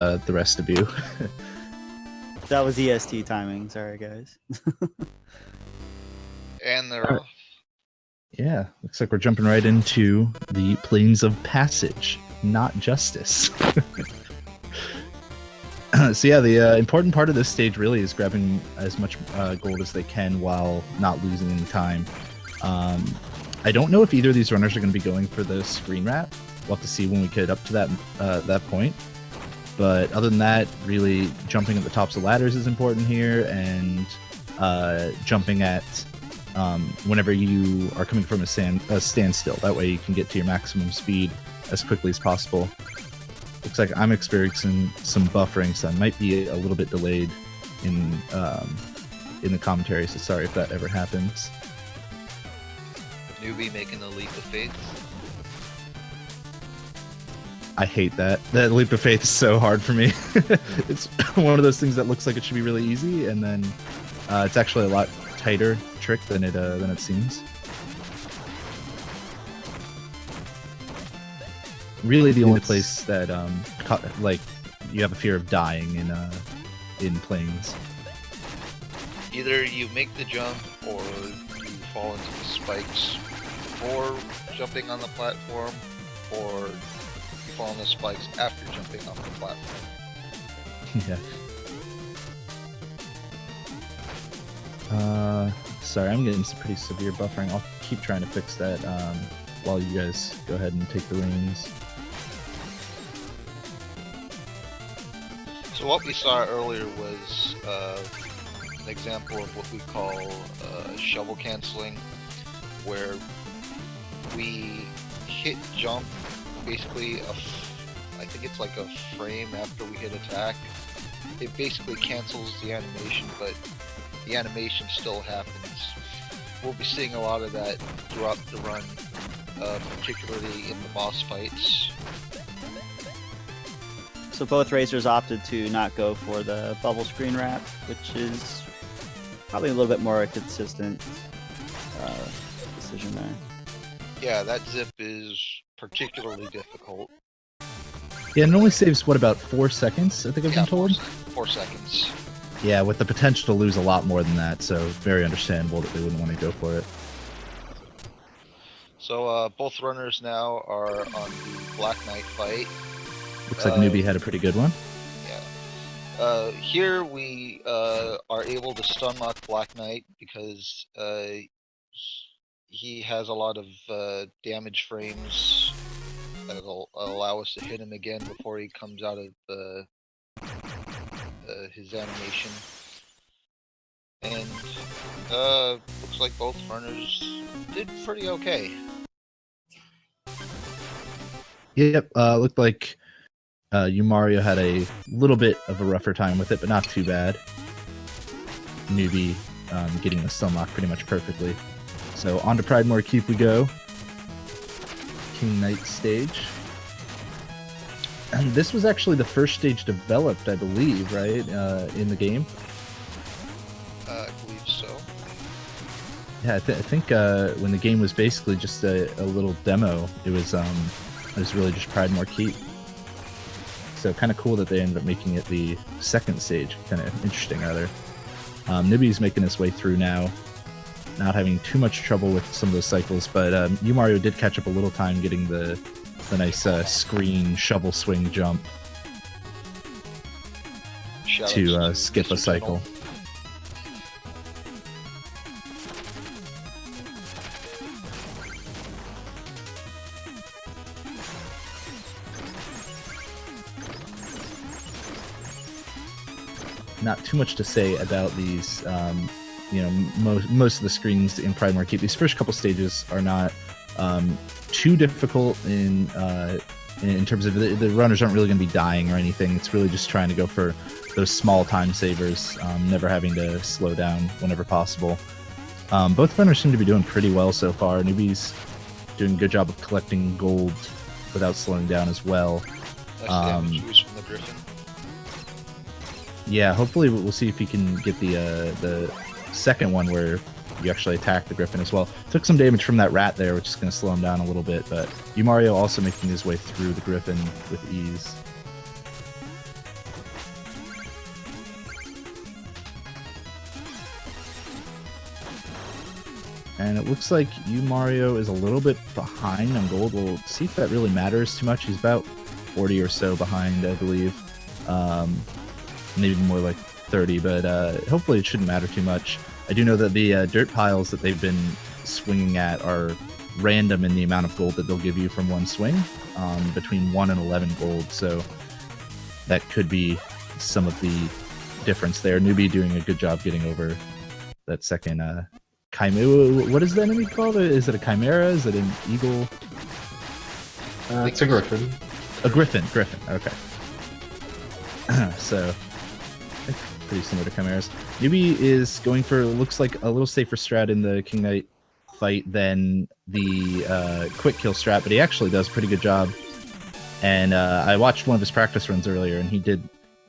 the rest of you. That was EST timing. Sorry, guys. And they're off. Yeah, looks like we're jumping right into the Plains of Passage, not Justice. So yeah, the important part of this stage really is grabbing as much gold as they can while not losing any time. I don't know if either of these runners are going to be going for the screen wrap. We'll have to see when we get up to that point. But other than that, really jumping at the tops of ladders is important here, and jumping at whenever you are coming from a standstill. That way you can get to your maximum speed as quickly as possible. Looks like I'm experiencing some buffering, so I might be a little bit delayed in the commentary, so sorry if that ever happens. Newbie making the leap of faith. I hate that. That leap of faith is so hard for me. It's one of those things that looks like it should be really easy, and then it's actually a lot tighter trick than it seems. Really, the only place that like you have a fear of dying in Plains. Either you make the jump or you fall into the spikes before jumping on the platform, or you fall on the spikes after jumping off the platform. Yeah. Sorry, I'm getting some pretty severe buffering. I'll keep trying to fix that while you guys go ahead and take the reins. So what we saw earlier was an example of what we call shovel canceling, where we hit jump basically I think it's like a frame after we hit attack. It basically cancels the animation, but the animation still happens. We'll be seeing a lot of that throughout the run, particularly in the boss fights. So both racers opted to not go for the bubble screen wrap, which is probably a little bit more consistent decision there. Yeah, that zip is particularly difficult. Yeah, it only saves, what, about 4 seconds, I think I've been told? 4 seconds. Yeah, with the potential to lose a lot more than that, so very understandable that they wouldn't want to go for it. So both runners now are on the Black Knight fight. Looks like Newbie had a pretty good one. Yeah. Here we are able to stun lock Black Knight because he has a lot of damage frames that'll allow us to hit him again before he comes out of his animation. And looks like both runners did pretty okay. Yep, looked like Umari0 had a little bit of a rougher time with it, but not too bad. Newbie getting the stun lock pretty much perfectly. So on to Pridemore Keep we go. King Knight stage. And this was actually the first stage developed, I believe, right, in the game? I believe so. Yeah, I think when the game was basically just a little demo, it was really just Pridemore Keep. So kind of cool that they ended up making it the second stage. Kind of interesting, rather. Nibby's making his way through now, not having too much trouble with some of those cycles, but Umari0 did catch up a little time getting the nice screen shovel swing jump to skip a cycle. Not too much to say about these. You know, most of the screens in Pridemore Keep, these first couple stages are not too difficult in terms of the runners aren't really going to be dying or anything. It's really just trying to go for those small time savers, never having to slow down whenever possible. Both runners seem to be doing pretty well so far. Newbie's doing a good job of collecting gold without slowing down as well. Nice damage boost from the Griffin. Yeah, hopefully we'll see if he can get the second one where you actually attack the Griffin as well. Took some damage from that rat there, which is going to slow him down a little bit, but Umari0 also making his way through the Griffin with ease. And it looks like Umari0 is a little bit behind on gold. We'll see if that really matters too much. He's about 40 or so behind, I believe. Maybe more like 30, but hopefully it shouldn't matter too much. I do know that the dirt piles that they've been swinging at are random in the amount of gold that they'll give you from one swing, between 1 and 11 gold. So that could be some of the difference there. Newbie doing a good job getting over that second chimera. What is the enemy called? Is it a chimera? Is it an eagle? It's a griffin. A griffin. Okay. So pretty similar to chimeras. Newbie is going for, looks like, a little safer strat in the King Knight fight than the quick kill strat, but he actually does a pretty good job. And I watched one of his practice runs earlier, and he did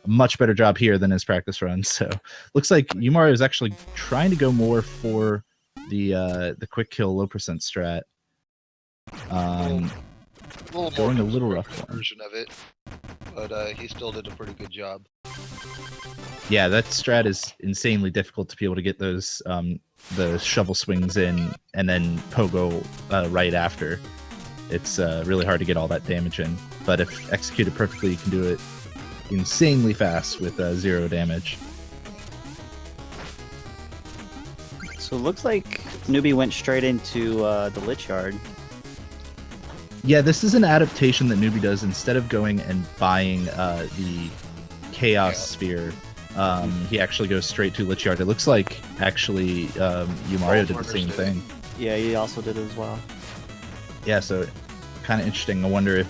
a much better job here than his practice runs. So looks like Umari is actually trying to go more for the quick kill low percent strat. Going a little rough version of it, but he still did a pretty good job. Yeah, that strat is insanely difficult to be able to get those the shovel swings in and then pogo right after. It's really hard to get all that damage in, but if executed perfectly, you can do it insanely fast with 0 damage. So it looks like Newbie went straight into the Lich Yard. Yeah, this is an adaptation that Newbie does. Instead of going and buying the Chaos Sphere, he actually goes straight to Lich Yard. It looks like, actually, Umari0 did the same thing. Yeah, he also did it as well. Yeah, so kind of interesting. I wonder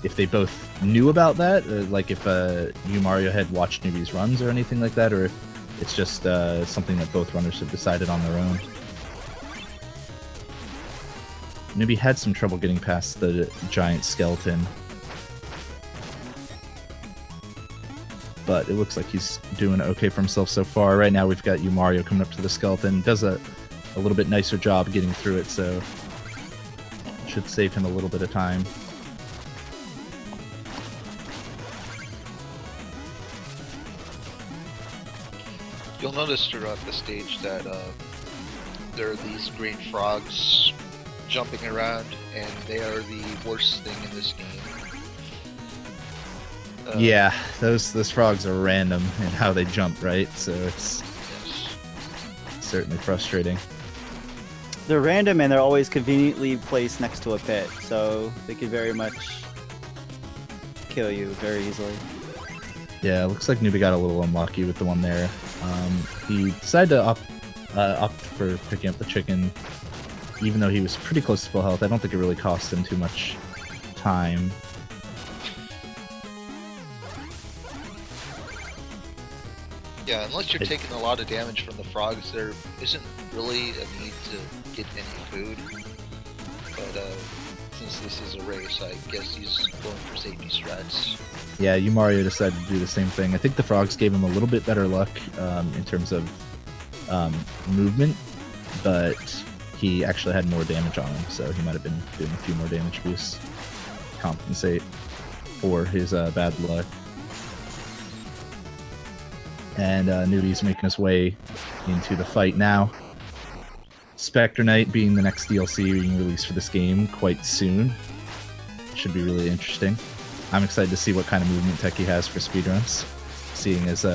if they both knew about that, like if Umari0 had watched Newbie's runs or anything like that, or if it's just something that both runners have decided on their own. Newbie had some trouble getting past the giant skeleton, but it looks like he's doing okay for himself so far. Right now we've got Umari0 coming up to the skeleton. Does a little bit nicer job getting through it, so should save him a little bit of time. You'll notice throughout the stage that there are these green frogs jumping around, and they are the worst thing in this game. Yeah, those frogs are random in how they jump, right? So it's certainly frustrating. They're random, and they're always conveniently placed next to a pit, so they can very much kill you very easily. Yeah, it looks like Newbie got a little unlucky with the one there. He decided to opt for picking up the chicken, even though he was pretty close to full health. I don't think it really cost him too much time. Yeah, unless you're taking a lot of damage from the frogs, there isn't really a need to get any food. But since this is a race, I guess he's going for safety strats. Yeah, Umari0 decided to do the same thing. I think the frogs gave him a little bit better luck in terms of movement, but he actually had more damage on him, so he might have been doing a few more damage boosts to compensate for his bad luck. And Newbie's making his way into the fight now. Spectre Knight being the next DLC being released for this game quite soon. Should be really interesting. I'm excited to see what kind of movement tech he has for speedruns, seeing as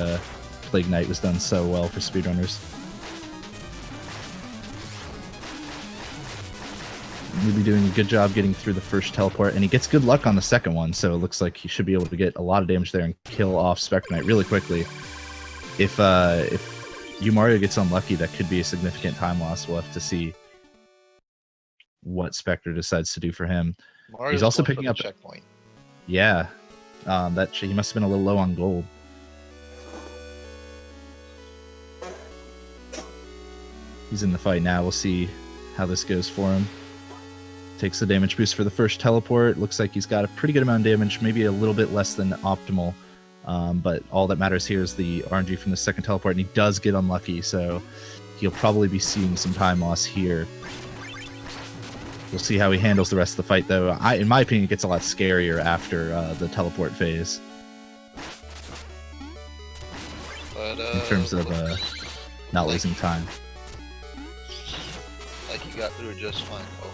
Plague Knight was done so well for speedrunners. Newbie doing a good job getting through the first teleport, and he gets good luck on the second one, so it looks like he should be able to get a lot of damage there and kill off Spectre Knight really quickly. If Umari0 gets unlucky, that could be a significant time loss. We'll have to see what Spectre decides to do for him. He's also picking up checkpoint. Yeah, he must have been a little low on gold. He's in the fight now. We'll see how this goes for him. Takes the damage boost for the first teleport. Looks like he's got a pretty good amount of damage, maybe a little bit less than optimal. But all that matters here is the RNG from the second teleport, and he does get unlucky, so he'll probably be seeing some time loss here. We'll see how he handles the rest of the fight, though. In my opinion, it gets a lot scarier after the teleport phase. But, in terms of not losing time. Like he You got through it just fine. Oh,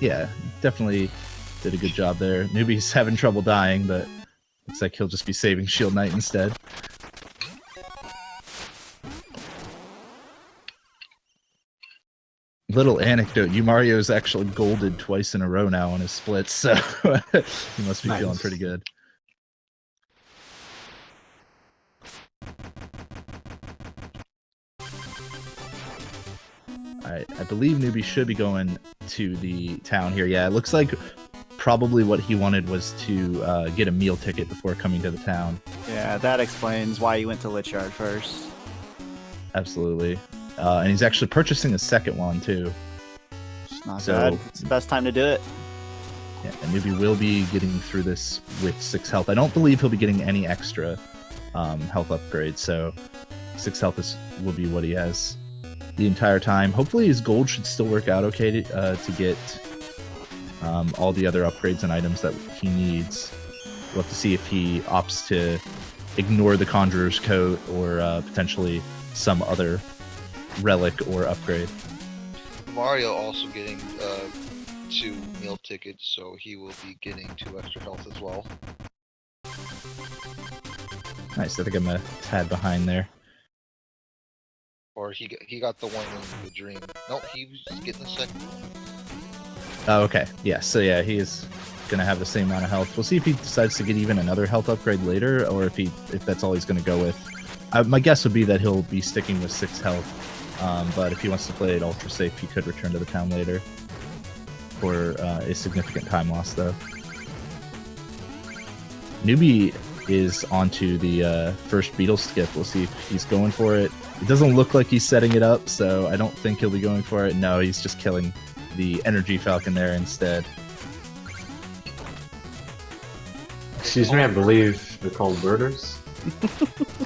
Yeah, definitely did a good job there. Newbie's having trouble dying, but looks like he'll just be saving Shield Knight instead. Little anecdote, Umario's actually golded twice in a row now on his splits, so he must be feeling pretty good. Alright, I believe Newbie should be going to the town here. Yeah, it looks like probably what he wanted was to get a meal ticket before coming to the town. Yeah, that explains why you went to Lichyard first. Absolutely. And he's actually purchasing a second one, too. It's not bad. It's the best time to do it. Yeah, and Newbie will be getting through this with 6 health. I don't believe he'll be getting any extra health upgrades, so 6 health will be what he has the entire time. Hopefully his gold should still work out okay to get all the other upgrades and items that he needs. We'll have to see if he opts to ignore the Conjurer's Coat or potentially some other relic or upgrade. Mario also getting 2 meal tickets, so he will be getting 2 extra health as well. Nice, I think I'm a tad behind there. Or he got the one in the dream. Nope, he was getting the second one. Oh, okay. Yeah, so yeah, he is gonna have the same amount of health. We'll see if he decides to get even another health upgrade later, or if that's all he's gonna go with. My guess would be that he'll be sticking with 6 health, but if he wants to play it ultra safe, he could return to the town later for a significant time loss, though. Newbie is onto the first beetle skip. We'll see if he's going for it. It doesn't look like he's setting it up, so I don't think he'll be going for it. No, he's just killing the energy falcon there instead. Excuse me, I believe they're called birders.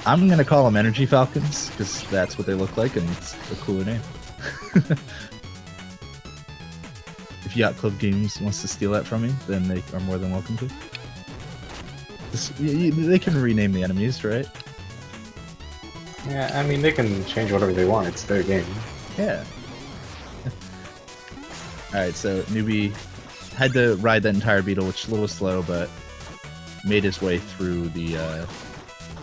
I'm gonna call them energy falcons because that's what they look like, and it's a cooler name. If Yacht Club Games wants to steal that from me, then they are more than welcome to. They can rename the enemies, right? Yeah, I mean, they can change whatever they want. It's their game. Yeah. Alright, so Newbie had to ride that entire beetle, which is a little slow, but made his way through the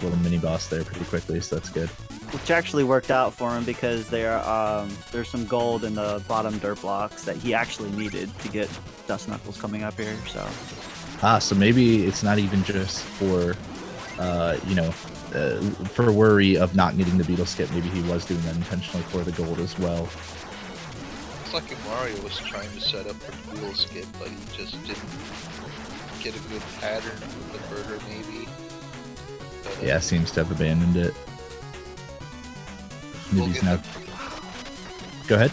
little mini-boss there pretty quickly, so that's good. Which actually worked out for him because there's some gold in the bottom dirt blocks that he actually needed to get Dust Knuckles coming up here, so... So maybe it's not even just for, for worry of not getting the beetle skip. Maybe he was doing that intentionally for the gold as well. It's like if Mario was trying to set up for dual skip, but he just didn't get a good pattern with the birder, maybe. But, Yeah, seems to have abandoned it. we'll Newbie's get now... the- Go ahead.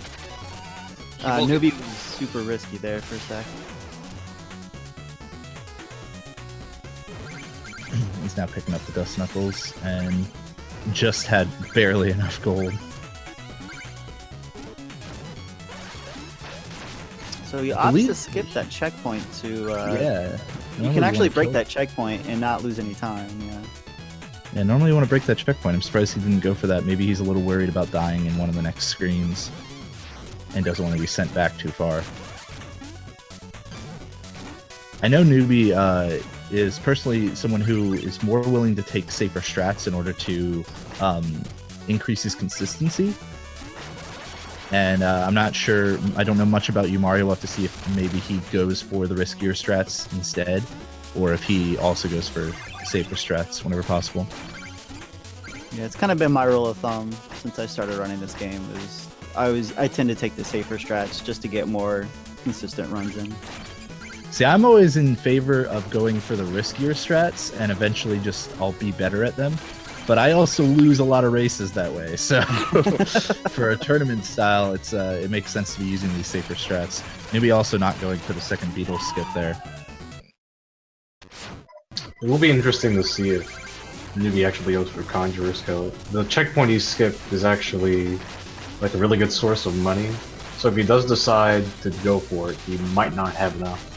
we'll get- Newbie was super risky there for a sec. He's now picking up the Dust Knuckles and just had barely enough gold. So he opts to skip that checkpoint to... Yeah. You can actually break that checkpoint and not lose any time, yeah. Yeah, normally you want to break that checkpoint. I'm surprised he didn't go for that. Maybe he's a little worried about dying in one of the next screens and doesn't want to be sent back too far. I know Newbie is personally someone who is more willing to take safer strats in order to increase his consistency. And I'm not sure, I don't know much about Umari. We'll have to see if maybe he goes for the riskier strats instead, or if he also goes for safer strats whenever possible. Yeah, it's kind of been my rule of thumb since I started running this game. I tend to take the safer strats just to get more consistent runs in. See, I'm always in favor of going for the riskier strats, and eventually I'll be better at them. But I also lose a lot of races that way, so for a tournament style, it makes sense to be using these safer strats. Maybe also not going for the second beetle skip there. It will be interesting to see if Newbie actually goes for Conjurer's Coat. The checkpoint he skipped is actually like a really good source of money, so if he does decide to go for it, he might not have enough.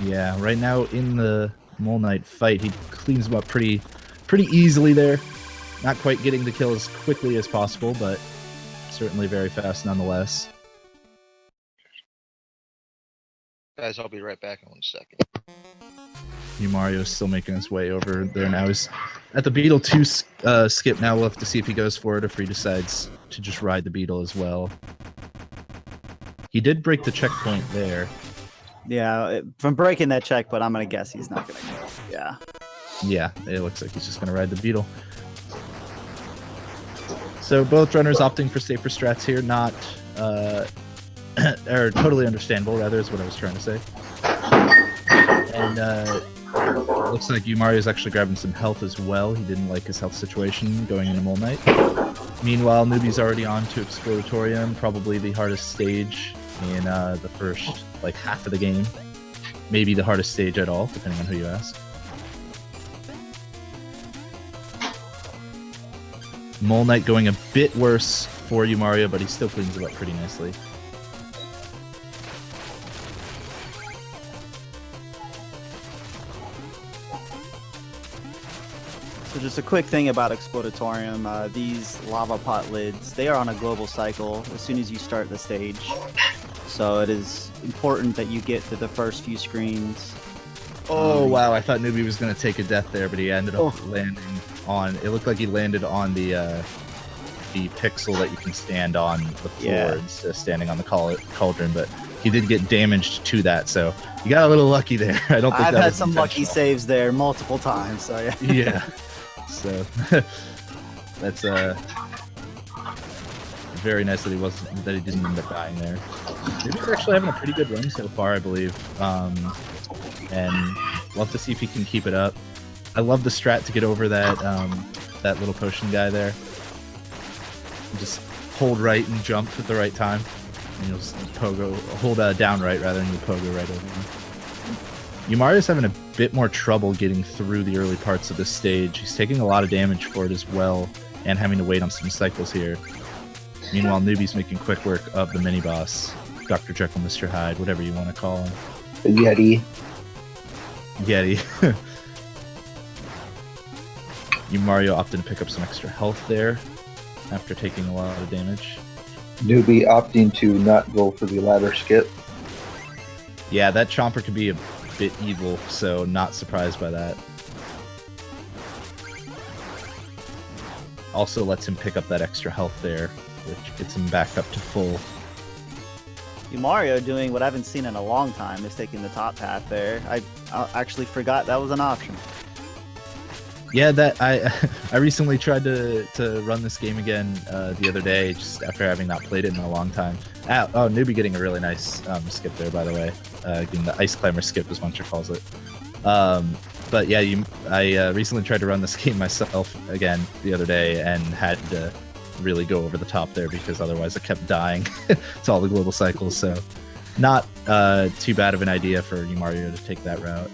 Yeah, right now in the Mole Knight fight, he cleans him up pretty easily there. Not quite getting the kill as quickly as possible, but certainly very fast nonetheless. Guys, I'll be right back in 1 second. Umari0 is still making his way over there now. He's at the Beetle 2 skip now. We'll have to see if he goes for it or if he decides to just ride the Beetle as well. He did break the checkpoint there. Yeah, from breaking that check, but I'm gonna guess he's not gonna go. Yeah. Yeah, it looks like he's just gonna ride the Beetle. So both runners opting for safer strats here, not or totally understandable, rather, is what I was trying to say. And looks like Umari is actually grabbing some health as well. He didn't like his health situation going into Mole Knight. Meanwhile, Newbie's already on to Exploratorium, probably the hardest stage in the first like half of the game. Maybe the hardest stage at all, depending on who you ask. Mole Knight going a bit worse for Umari0, but he still cleans it up pretty nicely. So just a quick thing about Exploratorium, these lava pot lids, they are on a global cycle as soon as you start the stage. So it is important that you get to the first few screens. Oh wow, I thought Newbie was going to take a death there, but he ended up landing on, it looked like he landed on the pixel that you can stand on the floor instead of standing on the cauldron, but he did get damaged to that, so you got a little lucky there. I don't think I've that had was some lucky intentional. saves there multiple times, so yeah. Yeah. So that's very nice that he didn't end up dying there. He's actually having a pretty good run so far, I believe. And we'll have to see if he can keep it up. I love the strat to get over that that little potion guy there. Just hold right and jump at the right time. And you'll just pogo, hold down right rather than you pogo right over him. Umari0's having a bit more trouble getting through the early parts of this stage. He's taking a lot of damage for it as well, and having to wait on some cycles here. Meanwhile, Newbie's making quick work of the mini-boss. Dr. Jekyll, Mr. Hyde, whatever you want to call him. The Yeti. Yeti. Umari0 opted to pick up some extra health there after taking a lot of damage. Newbie opting to not go for the ladder skip. Yeah, that Chomper could be a bit evil, so not surprised by that. Also lets him pick up that extra health there, which gets him back up to full. Umari0 doing what I haven't seen in a long time is taking the top path there. I actually forgot that was an option. Yeah, that I recently tried to run this game again the other day, just after having not played it in a long time. Oh, Newbie getting a really nice skip there, by the way. Getting the Ice Climber skip, as Muncher calls it. But yeah, I recently tried to run this game myself again the other day and had to really go over the top there because otherwise I kept dying to all the global cycles. So not too bad of an idea for Umari0 to take that route.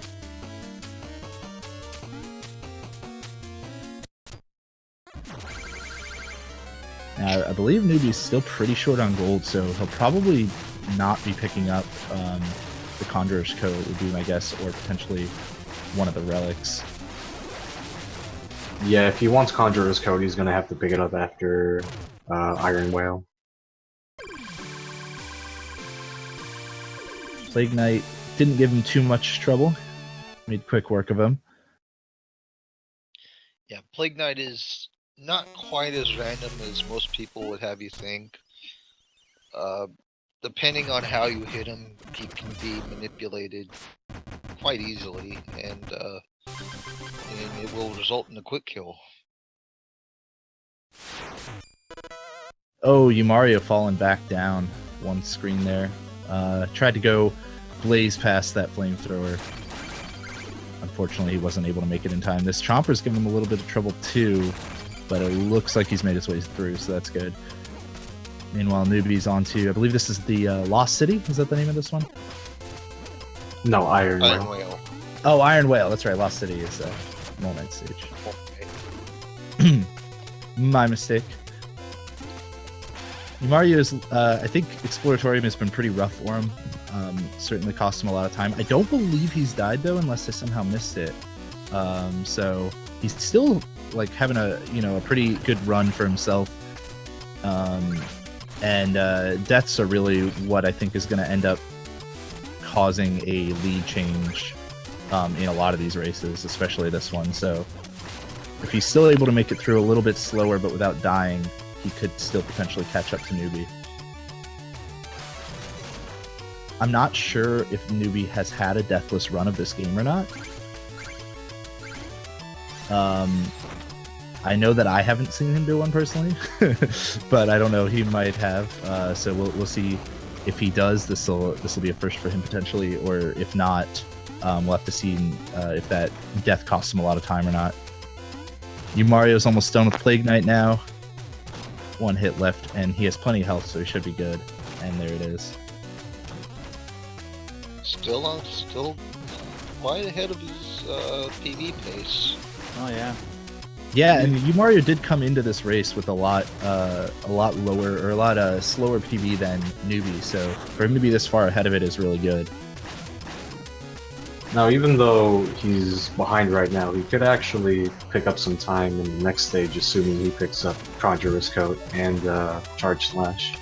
Now, I believe Newbie's still pretty short on gold, so he'll probably not be picking up the Conjurer's Coat, would be my guess, or potentially one of the relics. Yeah, if he wants Conjurer's Code, he's gonna have to pick it up after Iron Whale. Plague Knight didn't give him too much trouble. Made quick work of him. Yeah, Plague Knight is not quite as random as most people would have you think. Depending on how you hit him, he can be manipulated quite easily, and it will result in a quick kill. Oh, Umari0 falling back down one screen there. Tried to go blaze past that flamethrower. Unfortunately, he wasn't able to make it in time. This Chomper's giving him a little bit of trouble too, but it looks like he's made his way through, so that's good. Meanwhile, Newbie's on to, I believe this is the Lost City? Is that the name of this one? No, Iron Iron Whale. Whale. Oh, Iron Whale. That's right. Lost City is Mole Knight stage. Okay. My mistake. Umari0 is, I think Exploratorium has been pretty rough for him. Certainly cost him a lot of time. I don't believe he's died though, unless I somehow missed it. So he's still like having a pretty good run for himself. And deaths are really what I think is going to end up causing a lead change in a lot of these races, especially this one. So if he's still able to make it through a little bit slower but without dying, he could still potentially catch up to Newbie. I'm not sure if Newbie has had a deathless run of this game or not. I know that I haven't seen him do one personally, but I don't know, he might have. So we'll see if he does. This will be a first for him potentially, or if not, we'll have to see if that death costs him a lot of time or not. Umario's almost done with Plague Knight now. One hit left, and he has plenty of health, so he should be good. And there it is. Still quite ahead of his PV pace. Oh yeah. Yeah, and Umario did come into this race with a lot lower or a lot slower PV than Newbie, so for him to be this far ahead of it is really good. Now, even though he's behind right now, he could actually pick up some time in the next stage, assuming he picks up Conjurer's Coat and Charge Slash.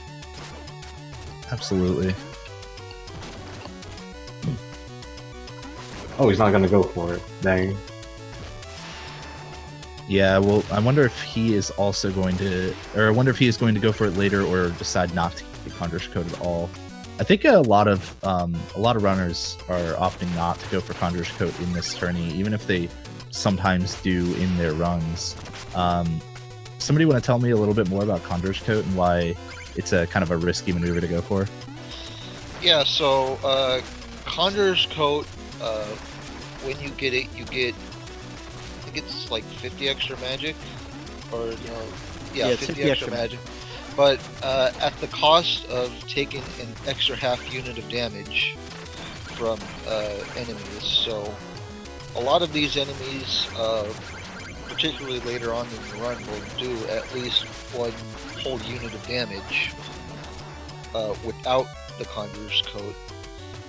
Absolutely. Oh, he's not gonna go for it. Dang. Yeah, well, I wonder if he is also going to, or I wonder if he is going to go for it later or decide not to get Conjurer's Coat at all. I think a lot of runners are opting not to go for Conjurer's Coat in this tourney, even if they sometimes do in their runs. Somebody want to tell me a little bit more about Conjurer's Coat and why it's a kind of a risky maneuver to go for? Yeah, so Conjurer's Coat, when you get it, you get, I think it's like 50 extra magic, or yeah, 50 extra magic. But at the cost of taking an extra half unit of damage from enemies. So a lot of these enemies, particularly later on in the run, will do at least one whole unit of damage without the Conjurer's Coat,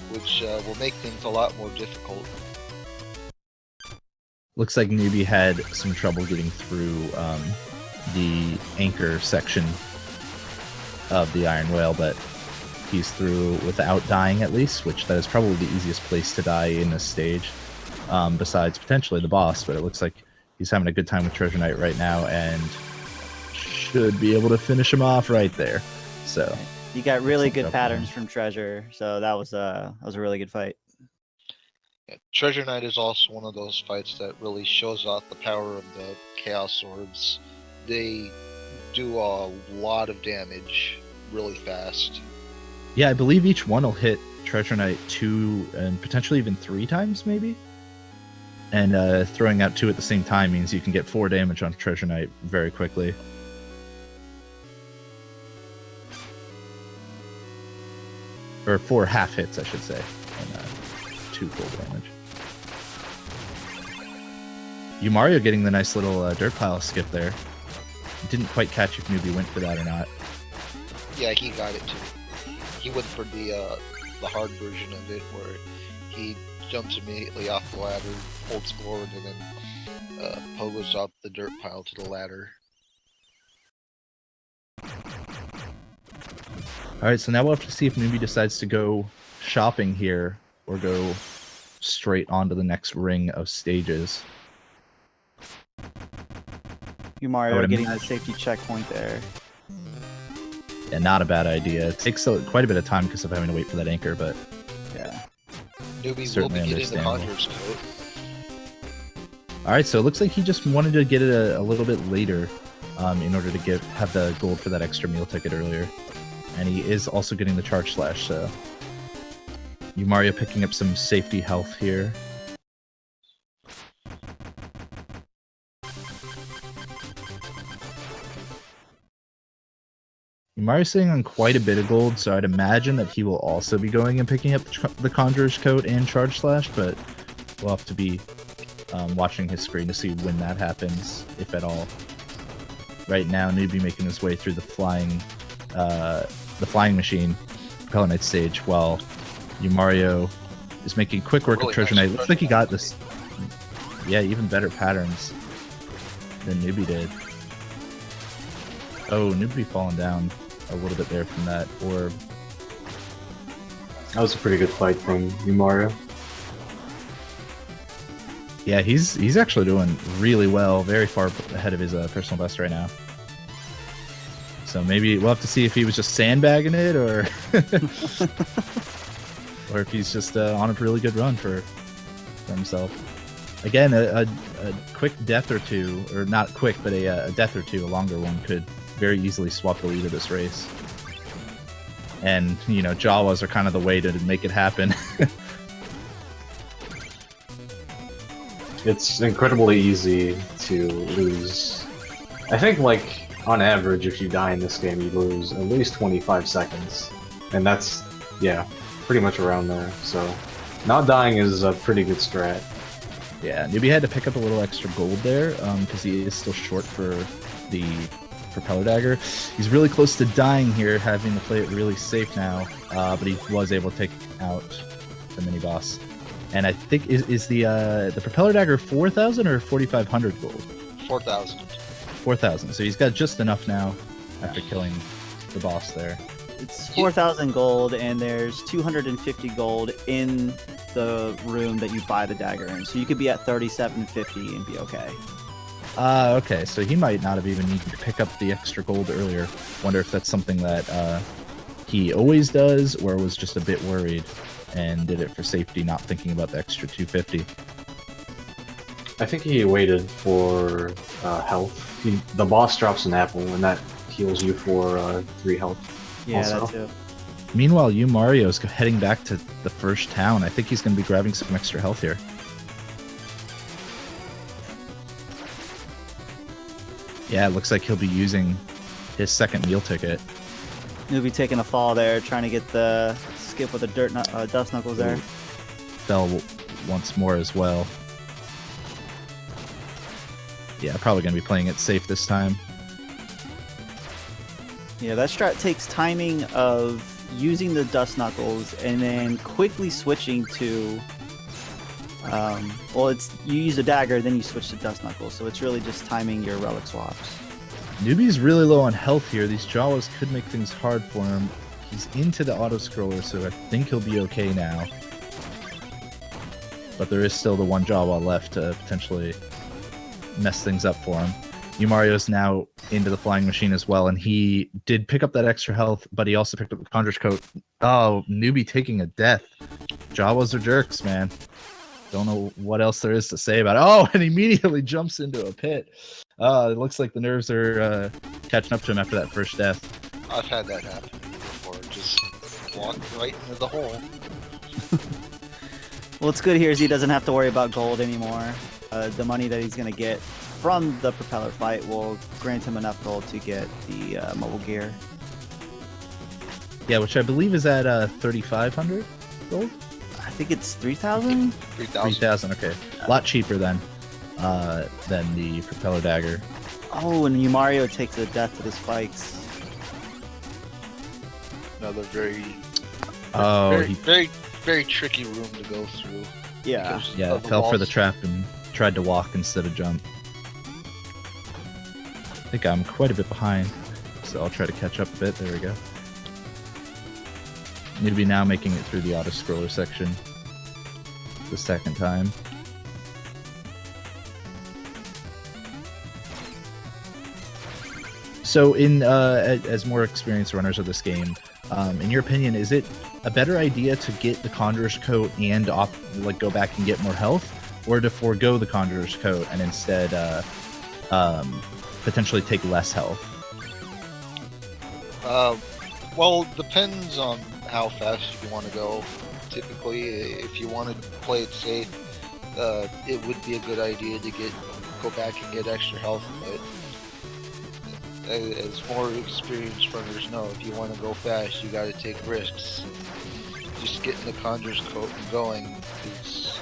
which will make things a lot more difficult. Looks like Newbie had some trouble getting through the anchor section of the Iron Whale, but he's through without dying at least, which that is probably the easiest place to die in this stage, besides potentially the boss, but it looks like he's having a good time with Treasure Knight right now and should be able to finish him off right there. So you got really good patterns from Treasure, so that was a really good fight. Yeah, Treasure Knight is also one of those fights that really shows off the power of the Chaos Swords. They do a lot of damage really fast. Yeah, I believe each one will hit Treasure Knight 2 and potentially even 3 times maybe. And throwing out 2 at the same time means you can get 4 damage on Treasure Knight very quickly. Or 4 half hits, I should say. And 2 full damage. Umario getting the nice little dirt pile skip there. Didn't quite catch if Newbie went for that or not. Yeah, he got it too. He went for the hard version of it, where he jumps immediately off the ladder, holds forward, and then pogos up the dirt pile to the ladder. Alright, so now we'll have to see if Newbie decides to go shopping here or go straight on to the next ring of stages. Umario getting that safety checkpoint there. Yeah, not a bad idea. It takes quite a bit of time because of having to wait for that anchor, but yeah. Newbie will be getting the Conjurer's Coat. Alright, so it looks like he just wanted to get it a little bit later in order to have the gold for that extra meal ticket earlier. And he is also getting the Charge Slash, so Umario picking up some safety health here. Umario's sitting on quite a bit of gold, so I'd imagine that he will also be going and picking up the Conjurer's Coat and Charge Slash, but we'll have to be watching his screen to see when that happens, if at all. Right now, Newbie making his way through the flying machine, Propellant Knight stage, while Umario is making quick work of Treasure Knight. Looks like he got this, yeah, even better patterns than Newbie did. Oh, Newbie falling down. a little bit there from that orb. That was a pretty good fight from Umari0. Yeah, he's actually doing really well, very far ahead of his personal best right now. So maybe we'll have to see if he was just sandbagging it, or or if he's just on a really good run for himself. Again, a quick death or two, or not quick, but a death or two, a longer one, could very easily swap the lead of this race. And, you know, Jawas are kind of the way to make it happen. It's incredibly easy to lose. I think, like, on average, if you die in this game, you lose at least 25 seconds. And that's, yeah, pretty much around there. So, not dying is a pretty good strat. Yeah, Newbie had to pick up a little extra gold there, because he is still short for the propeller dagger. He's really close to dying here, having to play it really safe now, but he was able to take out the mini-boss. And I think, is the propeller dagger 4,000 or 4,500 gold? 4,000. 4,000, so he's got just enough now after killing the boss there. It's 4,000 gold, and there's 250 gold in the room that you buy the dagger in. So you could be at 3750 and be okay. Okay, so he might not have even needed to pick up the extra gold earlier. Wonder if that's something that he always does, or was just a bit worried and did it for safety, not thinking about the extra 250. I think he waited for health. The boss drops an apple, and that heals you for 3 health. Yeah, Also. that too. Meanwhile, Umari0 is heading back to the first town. I think he's going to be grabbing some extra health here. Yeah, it looks like he'll be using his second meal ticket. He'll be taking a fall there, trying to get the skip with the dust knuckles there. Fell once more as well. Yeah, probably going to be playing it safe this time. Yeah, that strat takes timing of using the dust knuckles and then quickly switching to well, it's you use a dagger, then you switch to dust knuckles, so it's really just timing your relic swaps. Newbie's really low on health here. These Jawas could make things hard for him. He's into the auto-scroller, so I think he'll be okay now. But there is still the one Jawa left to potentially mess things up for him. Umari0's now into the flying machine as well, and he did pick up that extra health, but he also picked up the Conjurer's Coat. Oh, Newbie taking a death. Jawas are jerks, man. Don't know what else there is to say about it. Oh, and immediately jumps into a pit. It looks like the nerves are catching up to him after that first death. I've had that happen before. Just walk right into the hole. What's good here is he doesn't have to worry about gold anymore. The money that he's going to get from the propeller fight will grant him enough gold to get the mobile gear. Yeah, which I believe is at 3,500 gold? I think it's 3,000? 3,000. 3,000, okay. A lot cheaper than the propeller dagger. Oh, and Umari0 takes a death to the spikes. Another very, Oh, very tricky room to go through. Yeah. because yeah, of the fell for the walls. trap and tried to walk instead of jump. I think I'm quite a bit behind, so I'll try to catch up a bit. There we go. Need to be now making it through the auto-scroller section the second time. So, as more experienced runners of this game, in your opinion, is it a better idea to get the Conjurer's Coat and go back and get more health, or to forego the Conjurer's Coat and instead potentially take less health? Well, depends on how fast you want to go. Typically, if you want to play it safe, it would be a good idea to go back and get extra health. But as more experienced runners know, if you want to go fast, you got to take risks. Just getting the Conjurer's Coat and going is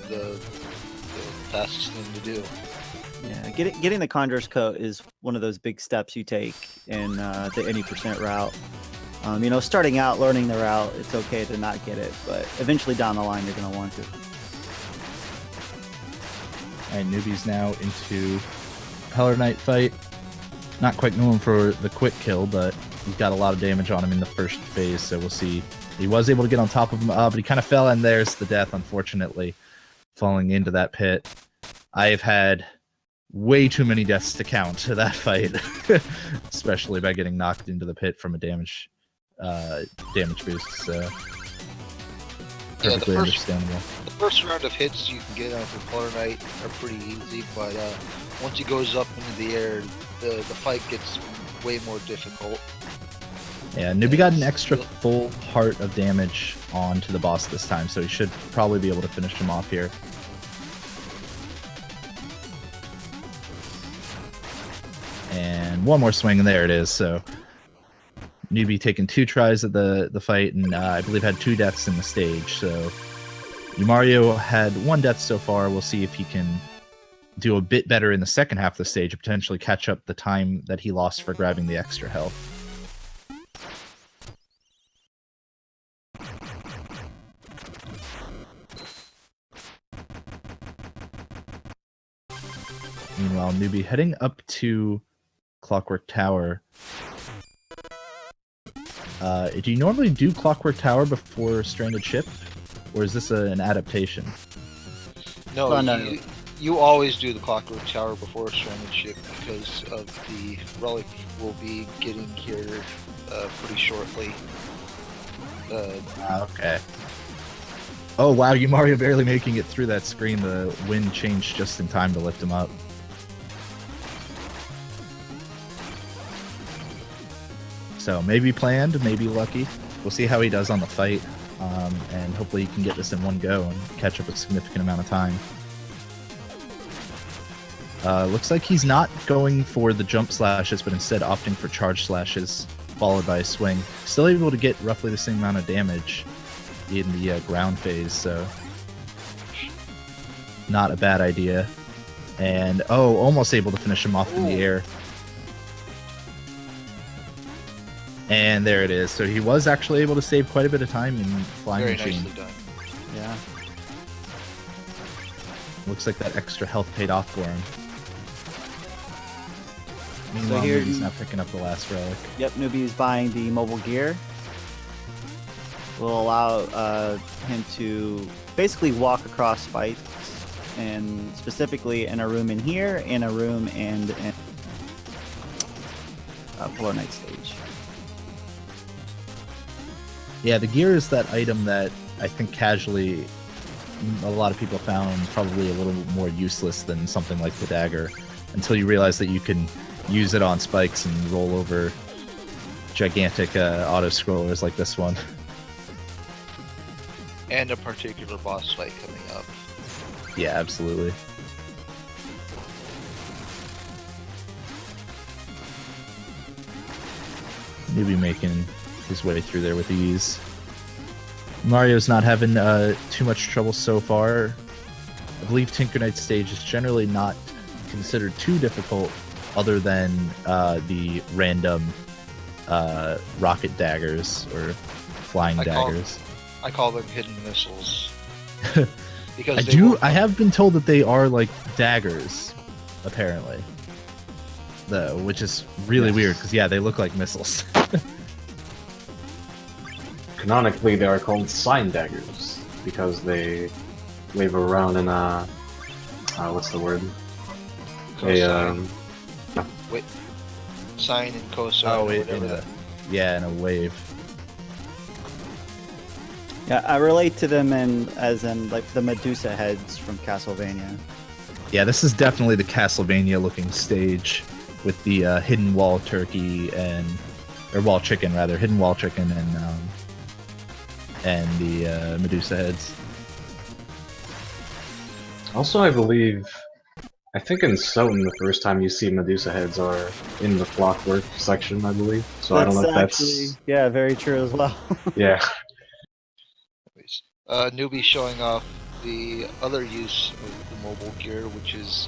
the fastest thing to do. Yeah, getting the Conjurer's Coat is one of those big steps you take in the any % route. You know, starting out, learning the route, it's okay to not get it, but eventually down the line, you're going to want to. Alright, Newbie's now into Propeller Knight fight. Not quite going for the quick kill, but He's got a lot of damage on him in the first phase, so we'll see. He was able to get on top of him, but he kind of fell, and there's the death, unfortunately, falling into that pit. I have had way too many deaths to count to that fight, especially by getting knocked into the pit from a damage boost. So perfectly understandable. The first round of hits you can get on the Polar Knight are pretty easy, but once he goes up into the air, the fight gets way more difficult. Yeah, Newbie got an extra full heart of damage onto the boss this time, so he should probably be able to finish him off here. And one more swing, and there it is. So Newbie taking 2 tries at the fight, and I believe had 2 deaths in the stage. So Umari0 had 1 death so far. We'll see if he can do a bit better in the second half of the stage, potentially catch up the time that he lost for grabbing the extra health. Meanwhile, Newbie heading up to Clockwork Tower. Do you normally do Clockwork Tower before Stranded Ship, or is this an adaptation? No, you always do the Clockwork Tower before Stranded Ship because of the relic will be getting here pretty shortly. Okay. Oh wow, Umari0 barely making it through that screen. The wind changed just in time to lift him up. So maybe planned, maybe lucky. We'll see how he does on the fight, and hopefully he can get this in one go and catch up a significant amount of time. Looks like he's not going for the jump slashes, but instead opting for charge slashes, followed by a swing. Still able to get roughly the same amount of damage in the ground phase, so not a bad idea. And oh, almost able to finish him off in the air. And there it is. So he was actually able to save quite a bit of time in Flying Machine. Nicely done. Yeah. Looks like that extra health paid off for him. Meanwhile, here he's now picking up the last relic. Yep, Newbie's buying the mobile gear. Will allow him to basically walk across fights, and specifically in a room in here, in a room and in Polar Knight stage. Yeah, the gear is that item that I think casually a lot of people found probably a little more useless than something like the dagger, until you realize that you can use it on spikes and roll over gigantic auto-scrollers like this one. And a particular boss fight coming up. Yeah, absolutely. Newbie making his way through there with ease. Mario's not having too much trouble so far. I believe Tinker Knight's stage is generally not considered too difficult, other than the random rocket daggers or flying daggers. I call them hidden missiles. Because I have been told that they are like daggers, apparently. Though, which is really weird because yeah, they look like missiles. Canonically, they are called sign daggers because they wave around in a what's the word? Wait, sine and cosine. Oh, wait, in a wave. Yeah, I relate to them as in like the Medusa heads from Castlevania. Yeah, this is definitely the Castlevania-looking stage with the hidden wall turkey or wall chicken rather, hidden wall chicken and the Medusa heads. Also, I think in Stone, the first time you see Medusa heads are in the clockwork section, I believe. So I don't know if that's... Yeah, very true as well. Yeah. Newbie showing off the other use of the mobile gear, which is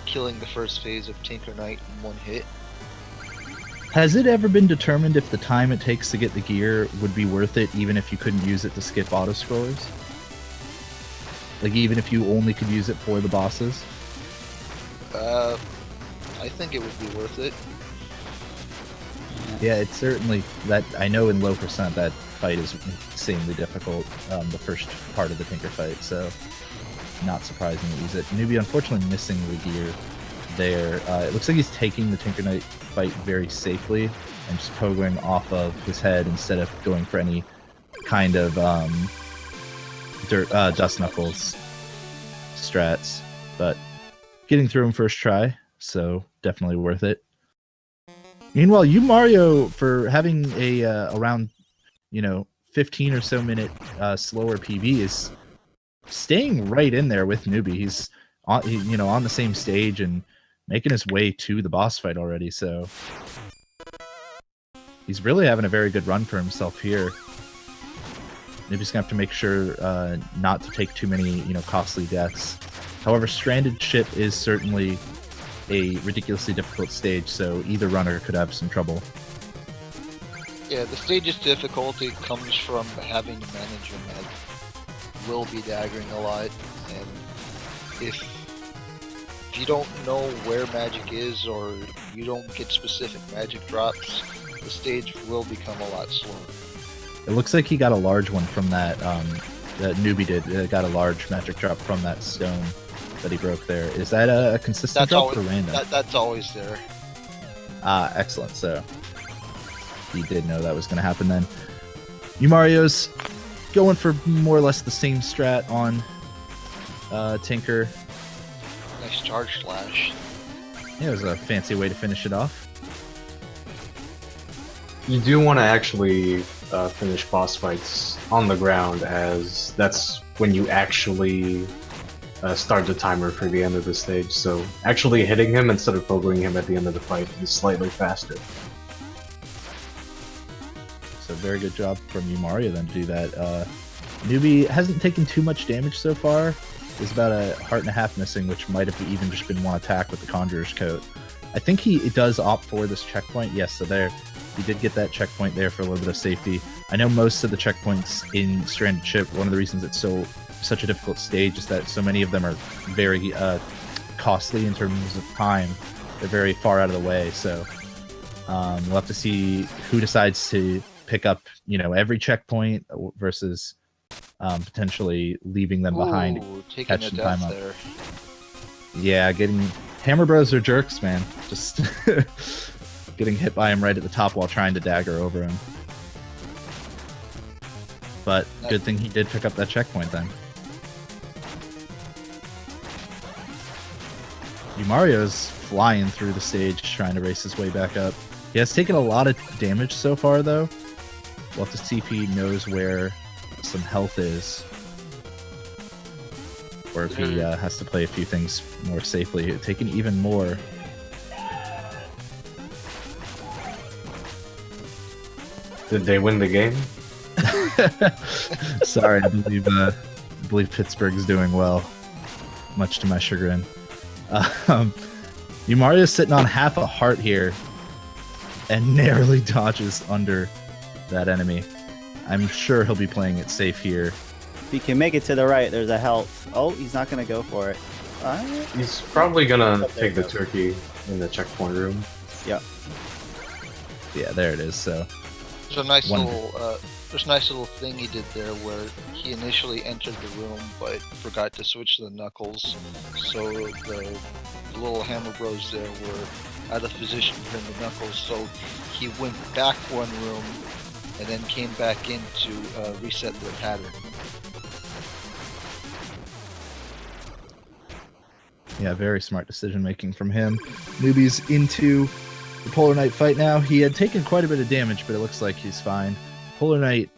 killing the first phase of Tinker Knight in one hit. Has it ever been determined if the time it takes to get the gear would be worth it, even if you couldn't use it to skip auto-scrollers? Like, even if you only could use it for the bosses? I think it would be worth it. Yeah, it's certainly that I know in low percent that fight is insanely difficult. The first part of the Tinker fight, so not surprising to use it. Newbie unfortunately missing the gear there. It looks like he's taking the Tinker Knight fight very safely and just pogoing off of his head instead of going for any kind of Dust Knuckles strats. But getting through him first try, so definitely worth it. Meanwhile, Umari0, for having a around 15 or so minute slower PB, is staying right in there with Newbie. He's on the same stage and making his way to the boss fight already. So he's really having a very good run for himself here. Newbie's gonna have to make sure not to take too many costly deaths. However, Stranded Ship is certainly a ridiculously difficult stage, so either runner could have some trouble. Yeah, the stage's difficulty comes from having to manage your mag. Will be daggering a lot, and if you don't know where magic is or you don't get specific magic drops, the stage will become a lot slower. It looks like he got a large one from that Newbie did. Got a large magic drop from that stone that he broke there. Is that a consistent drop or random? That's always there. Ah, excellent. So he did know that was going to happen then. Umari0's going for more or less the same strat on Tinker. Nice charge slash. Yeah, it was a fancy way to finish it off. You do want to actually finish boss fights on the ground, as that's when you actually start the timer for the end of the stage. So actually hitting him instead of pogoing him at the end of the fight is slightly faster. So very good job from Umari0 then to do that. Newbie hasn't taken too much damage so far. There's about a heart and a half missing, which might have even just been one attack with the Conjurer's Coat. I think he does opt for this checkpoint. Yes, so there. He did get that checkpoint there for a little bit of safety. I know most of the checkpoints in Stranded Ship, one of the reasons it's such a difficult stage is that so many of them are very costly in terms of time. They're very far out of the way, so we'll have to see who decides to pick up, every checkpoint versus potentially leaving them behind. Taking catch a some death time up. there. Yeah, Hammer Bros are jerks, man. Just getting hit by him right at the top while trying to dagger over him. But good thing he did pick up that checkpoint then. Umari0's flying through the stage trying to race his way back up. He has taken a lot of damage so far though. We'll have to see if he knows where some health is. Or if he has to play a few things more safely. Taking even more. Did they win the game? Sorry, I believe Pittsburgh's doing well, much to my chagrin. Umari0 sitting on half a heart here and narrowly dodges under that enemy. I'm sure he'll be playing it safe here. If he can make it to the right, there's a health. Oh, he's not going to go for it. He's probably gonna take the turkey in the checkpoint room. Yeah. Yeah, there it is. So There's a nice little thing he did there where he initially entered the room but forgot to switch to the knuckles, so the little Hammer Bros there were out of position for him to knuckles, so he went back one room and then came back in to reset the pattern. yeah, very smart decision making from him. Newbie's into the Polar Knight fight now. He had taken quite a bit of damage, but it looks like he's fine. Polar Knight,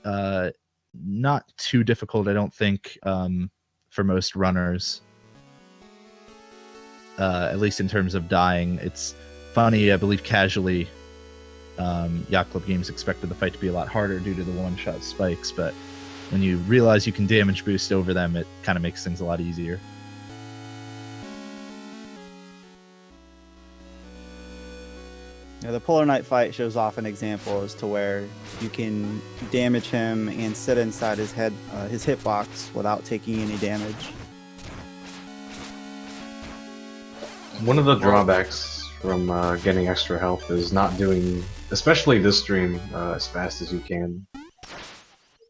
not too difficult, I don't think, for most runners. At least in terms of dying. It's funny, I believe casually, Yacht Club Games expected the fight to be a lot harder due to the one-shot spikes, but when you realize you can damage boost over them, it kind of makes things a lot easier. Yeah, the Polar Knight fight shows off an example as to where you can damage him and sit inside his hitbox without taking any damage. One of the drawbacks from getting extra health is not doing, especially this stream, as fast as you can.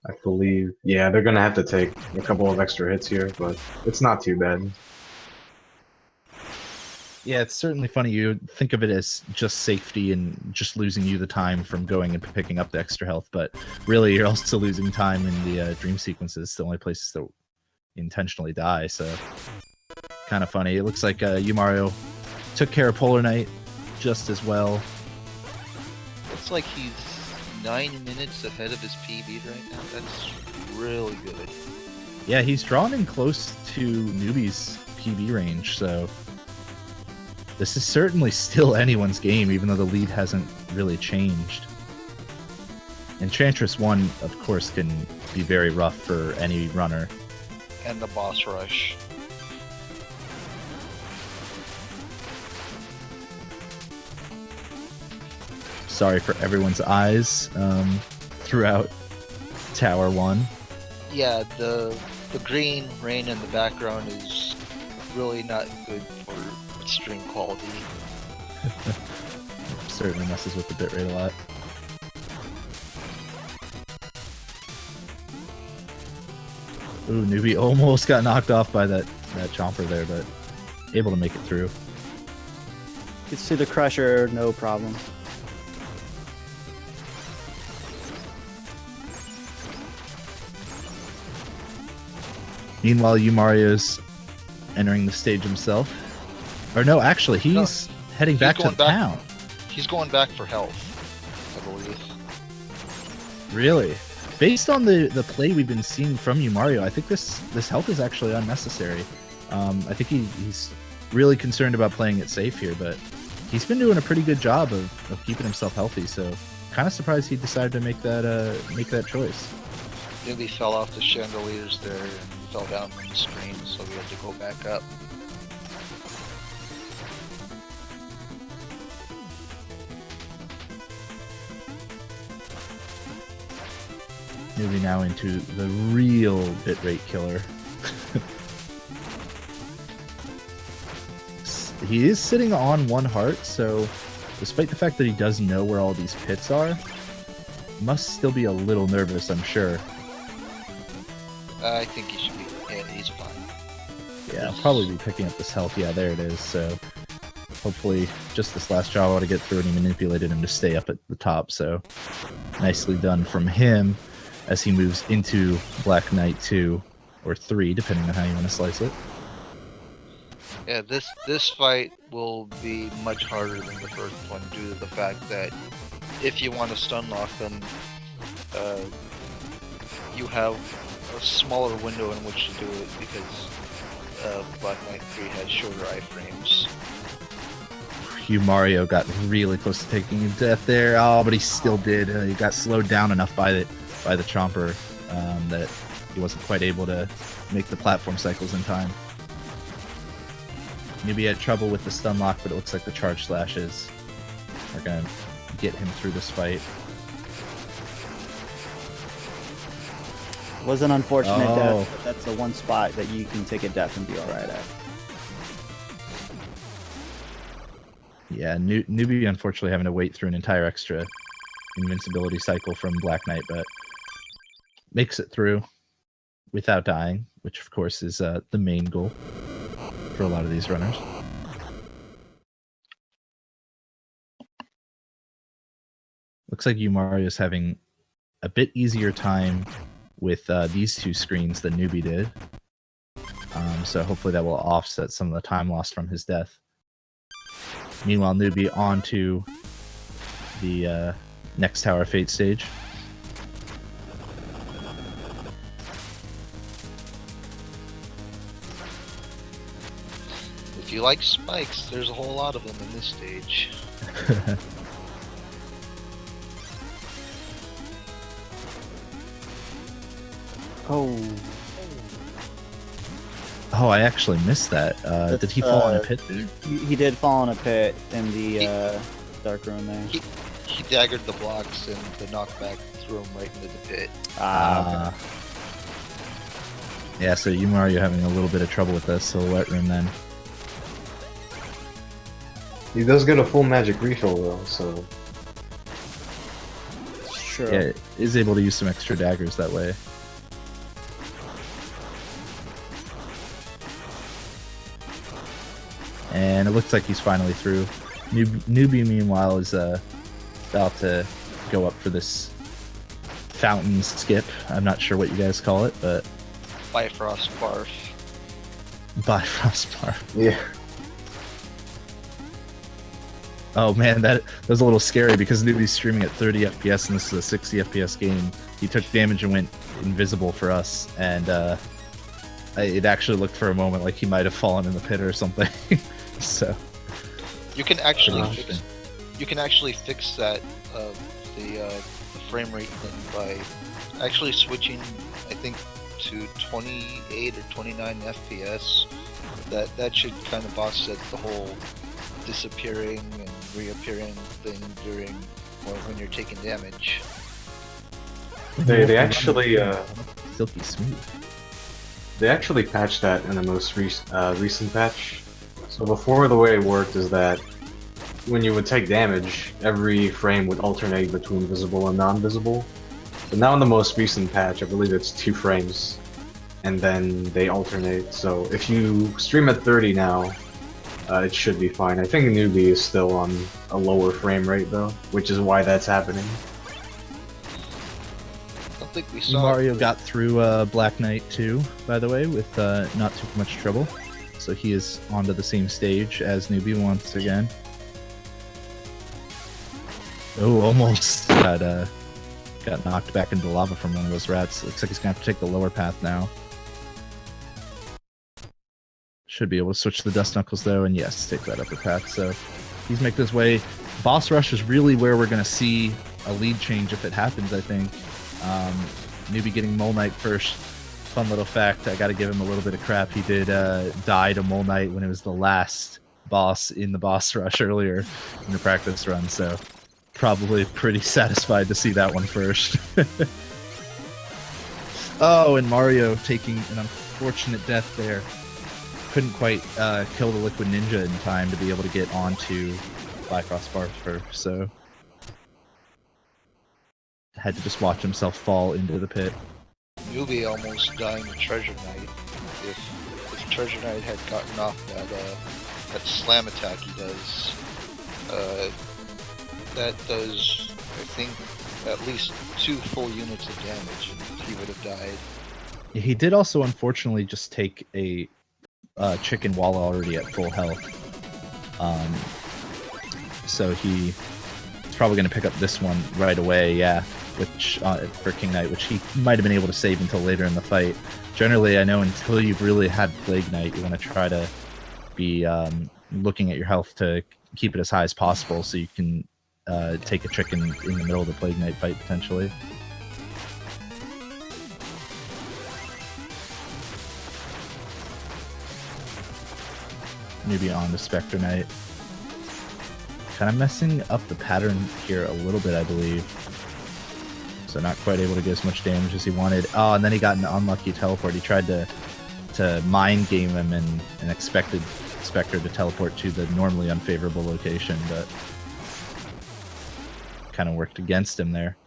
I believe, yeah, they're gonna have to take a couple of extra hits here, but it's not too bad. Yeah, it's certainly funny. You think of it as just safety and just losing you the time from going and picking up the extra health, but really you're also losing time in the dream sequences, the only places that you intentionally die, so kind of funny. It looks like Umari0 took care of Polar Knight just as well. Looks like he's 9 minutes ahead of his PB right now. That's really good. Yeah, he's drawn in close to Newbie's PB range, so this is certainly still anyone's game, even though the lead hasn't really changed. Enchantress 1, of course, can be very rough for any runner. And the boss rush. Sorry for everyone's eyes throughout Tower 1. Yeah, the green rain in the background is really not good for stream quality. Certainly messes with the bitrate a lot. Ooh, Newbie almost got knocked off by that chomper there, but able to make it through. Gets to the crusher, no problem. Meanwhile, Umari0's entering the stage himself. Or no, actually, he's heading back to town. He's going back for health, I believe. Really? Based on the play we've been seeing from Umari0, I think this health is actually unnecessary. I think he's really concerned about playing it safe here, but he's been doing a pretty good job of keeping himself healthy, so kind of surprised he decided to make that choice. Nearly fell off the chandeliers there and fell down from the screen, so we had to go back up. Moving now into the real bitrate killer. He is sitting on 1 heart, so despite the fact that he does know where all these pits are, must still be a little nervous, I'm sure. I think he should be. Yeah, he's fine. Yeah, I'll probably be picking up this health. Yeah, there it is. So hopefully just this last job to get through, and he manipulated him to stay up at the top. So nicely done from him as he moves into Black Knight 2 or 3, depending on how you want to slice it. Yeah, this fight will be much harder than the first one due to the fact that if you want to stun lock them, you have a smaller window in which to do it because Black Knight 3 has shorter iframes. Umari0 got really close to taking him to death there. Oh, but he still did. He got slowed down enough by the chomper that he wasn't quite able to make the platform cycles in time. Maybe he had trouble with the stun lock, but it looks like the charge slashes are going to get him through this fight. Was an unfortunate death, but that's the one spot that you can take a death and be alright at. Yeah, Newbie unfortunately having to wait through an entire extra invincibility cycle from Black Knight, but makes it through without dying, which of course is the main goal for a lot of these runners. Looks like Umari is having a bit easier time with these 2 screens than Newbie did. So hopefully that will offset some of the time lost from his death. Meanwhile, Newbie on to the next Tower of Fate stage. If you like spikes, there's a whole lot of them in this stage. Oh, I actually missed that. Did he fall in a pit there? He did fall in a pit in the dark room there. He daggered the blocks and the knockback threw him right into the pit. Okay. Yeah, so Umari, you're having a little bit of trouble with the silhouette room then. He does get a full magic refill though, so Sure. Yeah, is able to use some extra daggers that way. And it looks like he's finally through. Newbie, meanwhile, is about to go up for this fountain skip. I'm not sure what you guys call it, but Bifrost Barf. Bifrost Bar. yeah. Oh man, that was a little scary because Newbie's streaming at 30 FPS and this is a 60 FPS game. He took damage and went invisible for us, and it actually looked for a moment like he might have fallen in the pit or something. So You can actually Interesting. fix that the frame rate thing by actually switching, I think, to 28 or 29 FPS. That should kind of offset the whole disappearing and reappearing thing during or when you're taking damage. They actually silky smooth. they actually patched that in the most recent patch. So before, the way it worked is that when you would take damage, every frame would alternate between visible and non-visible. But now in the most recent patch, I believe it's 2 frames, and then they alternate. So if you stream at 30 now, it should be fine. I think Newbie is still on a lower frame rate though, which is why that's happening. I don't think we saw Mario got through Black Knight 2, by the way, with not too much trouble. So he is onto the same stage as Newbie once again. Oh, almost got knocked back into lava from one of those rats. Looks like he's gonna have to take the lower path now. Should be able to switch to the Dust Knuckles though, and yes, take that upper path. So he's making his way. Boss Rush is really where we're gonna see a lead change if it happens, I think. Newbie getting Mole Knight first. Fun little fact, I gotta give him a little bit of crap. He did die to Mole Knight when it was the last boss in the boss rush earlier in the practice run, so probably pretty satisfied to see that one first. Oh, and Mario taking an unfortunate death there. Couldn't quite kill the Liquid Ninja in time to be able to get onto Bifrost Barf first, so had to just watch himself fall into the pit. Newbie almost dying to Treasure Knight. If Treasure Knight had gotten off that slam attack he does, that does, I think, at least 2 full units of damage, and he would have died. He did also unfortunately just take a chicken wall already at full health. So he's probably going to pick up this one right away, yeah, which for King Knight, which he might have been able to save until later in the fight. Generally, I know until you've really had Plague Knight, you want to try to be looking at your health to keep it as high as possible so you can take a chicken in the middle of the Plague Knight fight, potentially. Maybe on the Spectre Knight. Kind of messing up the pattern here a little bit, I believe. So not quite able to get as much damage as he wanted. Oh, and then he got an unlucky teleport. He tried to mind game him and expected Spectre to teleport to the normally unfavorable location, but kind of worked against him there.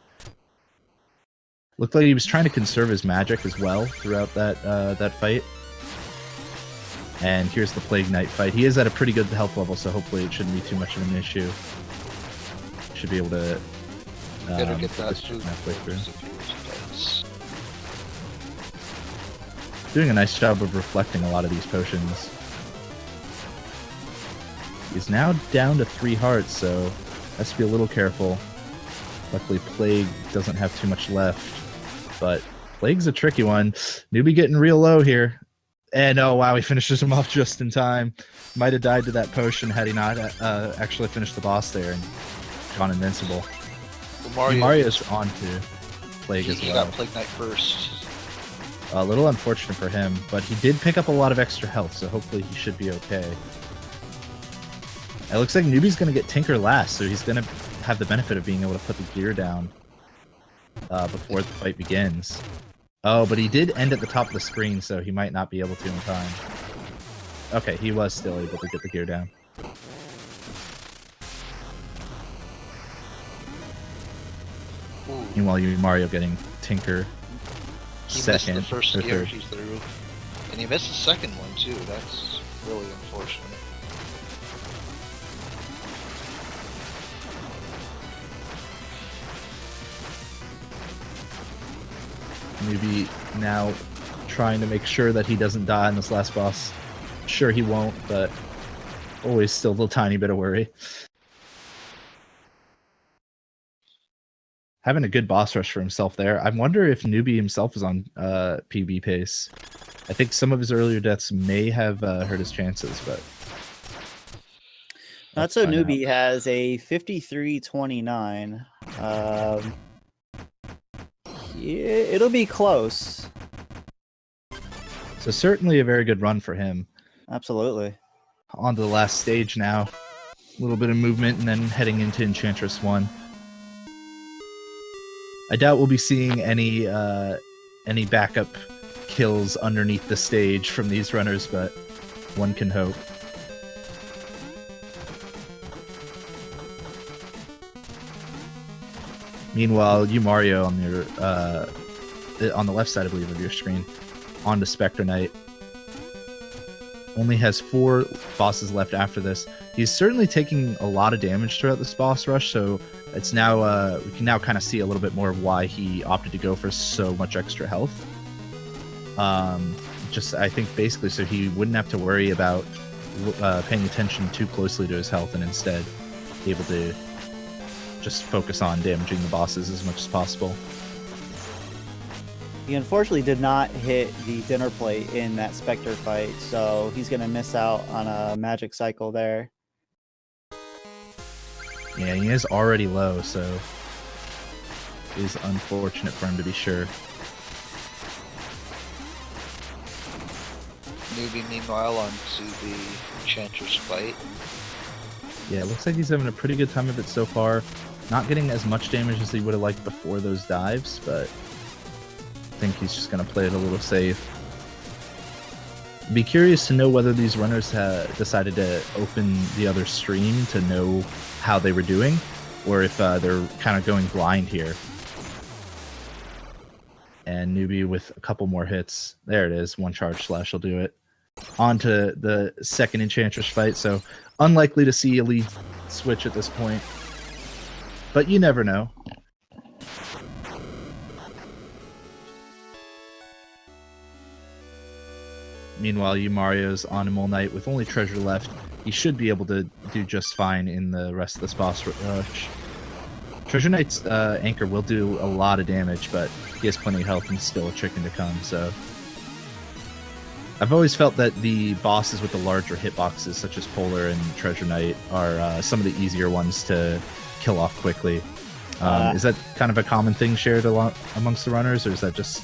Looked like he was trying to conserve his magic as well throughout that fight. And here's the Plague Knight fight. He is at a pretty good health level, so hopefully it shouldn't be too much of an issue. Should be able to Better get that this through. halfway through. Doing a nice job of reflecting a lot of these potions. He's now down to 3 hearts, so has to be a little careful. Luckily, Plague doesn't have too much left, but Plague's a tricky one. Newbie getting real low here. And oh wow, he finishes him off just in time. Might have died to that potion had he not actually finished the boss there and gone invincible. Mario's on to Plague as well. He got Plague Knight first. A little unfortunate for him, but he did pick up a lot of extra health, so hopefully he should be okay. It looks like Newbie's going to get Tinker last, so he's going to have the benefit of being able to put the gear down before the fight begins. Oh, but he did end at the top of the screen, so he might not be able to in time. Okay, he was still able to get the gear down. Meanwhile, you Mario getting Tinker He second missed the first or gear third. he threw, and he missed the second one too. That's really unfortunate. Maybe now trying to make sure that he doesn't die in this last boss. Sure he won't, but always still a little tiny bit of worry. Having a good boss rush for himself there. I wonder if Newbie himself is on PB pace. I think some of his earlier deaths may have hurt his chances, but NotSoNewby has a 53.29. Yeah, it'll be close. So certainly a very good run for him. Absolutely. On to the last stage now. A little bit of movement and then heading into Enchantress 1. I doubt we'll be seeing any backup kills underneath the stage from these runners, but one can hope. Meanwhile, you Mario on your on the left side, I believe, of your screen, on to Spectre Knight. Only has 4 bosses left after this. He's certainly taking a lot of damage throughout this boss rush, so it's now we can now kind of see a little bit more of why he opted to go for so much extra health. Just I think basically so he wouldn't have to worry about paying attention too closely to his health, and instead be able to just focus on damaging the bosses as much as possible. He unfortunately did not hit the dinner plate in that Spectre fight, so he's going to miss out on a magic cycle there. Yeah, he is already low, so it is unfortunate for him to be sure. Newbie, meanwhile, onto the Enchantress fight. Yeah, it looks like he's having a pretty good time of it so far. Not getting as much damage as he would have liked before those dives, but I think he's just going to play it a little safe. Be curious to know whether these runners decided to open the other stream to know how they were doing, or if they're kind of going blind here. And Newbie with a couple more hits. There it is. 1 charge slash will do it. On to the second Enchantress fight, so unlikely to see a lead switch at this point. But you never know. Meanwhile, you Mario's on Mole Knight with only treasure left. He should be able to do just fine in the rest of this boss rush. Treasure Knight's anchor will do a lot of damage, but he has plenty of health and still a chicken to come, so... I've always felt that the bosses with the larger hitboxes, such as Polar and Treasure Knight, are some of the easier ones to kill off quickly. Is that kind of a common thing shared amongst the runners, or is that just...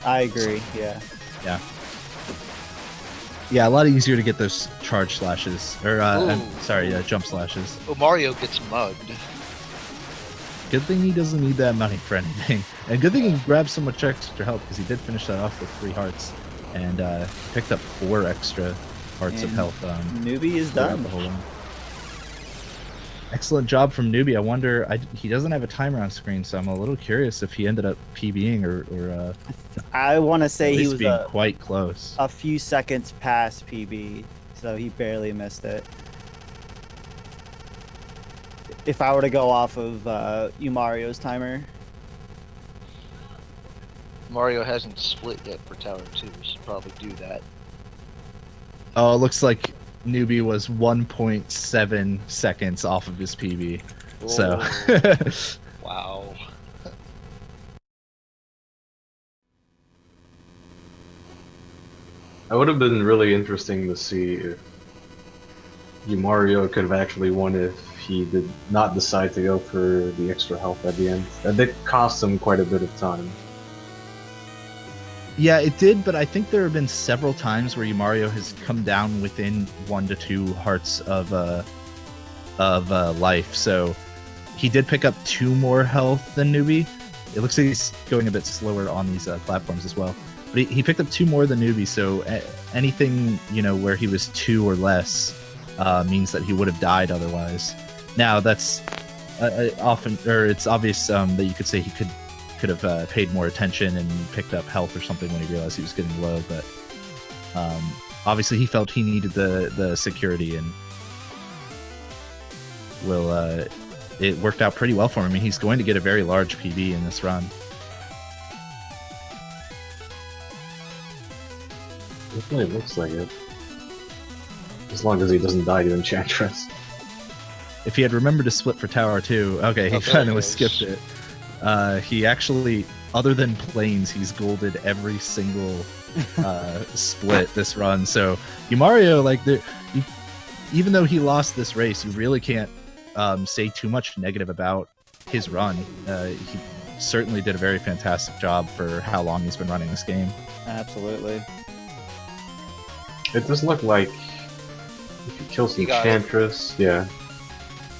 I agree, yeah. Yeah. Yeah, a lot easier to get those charge slashes, or jump slashes. Oh, Mario gets mugged. Good thing he doesn't need that money for anything. And good thing he grabbed so much extra health, because he did finish that off with 3 hearts, and picked up 4 extra hearts of health. Newbie is done. The whole run. Excellent job from Newbie. I wonder, he doesn't have a timer on screen, so I'm a little curious if he ended up PBing or I want to say he was being quite close. A few seconds past PB, so he barely missed it. If I were to go off of Umario's timer. Mario hasn't split yet for Tower 2. We should probably do that. Oh, it looks like Newbie was 1.7 seconds off of his PB. So, wow. It would have been really interesting to see if Mario could have actually won if he did not decide to go for the extra health at the end. That did cost him quite a bit of time. yeah, it did, but I think there have been several times where Mario has come down within 1 to 2 hearts of life. So he did pick up 2 more health than Newbie. It looks like he's going a bit slower on these platforms as well. But he picked up 2 more than Newbie, so anything, where he was 2 or less means that he would have died otherwise. Now, that's it's obvious that you could say he could could have paid more attention and picked up health or something when he realized he was getting low. But obviously, he felt he needed the security, and it worked out pretty well for him. I mean, he's going to get a very large PB in this run. Definitely looks like it. As long as he doesn't die to Enchantress. If he had remembered to split for Tower 2, okay, he finally skipped it. He actually, other than Plains, he's golded every single split this run. So Umari0, like, even though he lost this race, you really can't say too much negative about his run. He certainly did a very fantastic job for how long he's been running this game. Absolutely. It does look like if he kills Enchantress, yeah.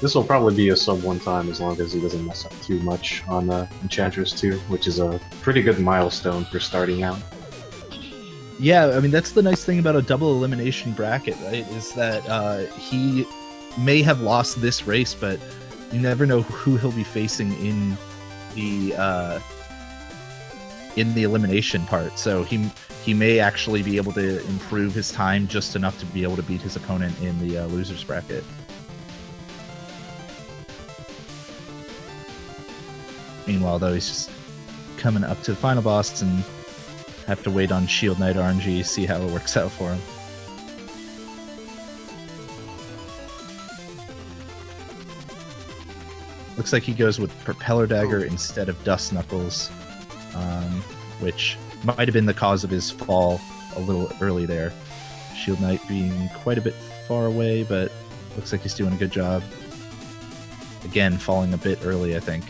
This will probably be a sub 1 time as long as he doesn't mess up too much on Enchantress 2, which is a pretty good milestone for starting out. Yeah, I mean, that's the nice thing about a double elimination bracket, right? Is that he may have lost this race, but you never know who he'll be facing in the elimination part. So he may actually be able to improve his time just enough to be able to beat his opponent in the losers bracket. Meanwhile, though, he's just coming up to the final boss and have to wait on Shield Knight RNG, see how it works out for him. Looks like he goes with Propeller Dagger instead of Dust Knuckles, which might have been the cause of his fall a little early there. Shield Knight being quite a bit far away, but looks like he's doing a good job. Again, falling a bit early, I think.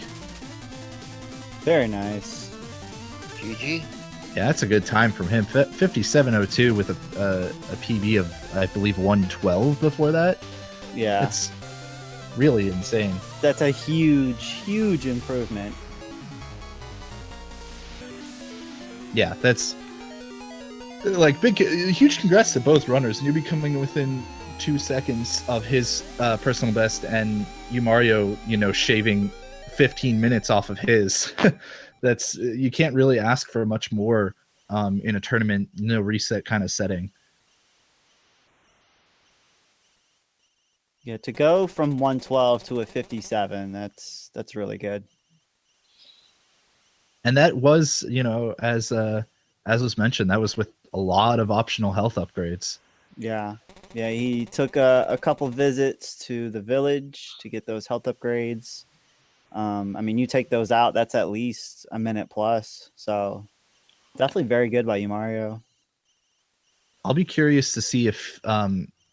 Very nice. GG. Yeah, that's a good time from him. 57.02 with a PB of, I believe, 112 before that. Yeah. That's really insane. That's a huge improvement. Yeah, that's like huge congrats to both runners. Newbie coming within 2 seconds of his personal best, and Umari0, shaving 15 minutes off of his. That's, you can't really ask for much more in a tournament, no reset kind of setting. Yeah, to go from 112 to a 57, that's really good. And that was, as was mentioned, that was with a lot of optional health upgrades. Yeah, he took a couple visits to the village to get those health upgrades. I mean, you take those out, that's at least a minute plus. So definitely very good by Umari0. I'll be curious to see if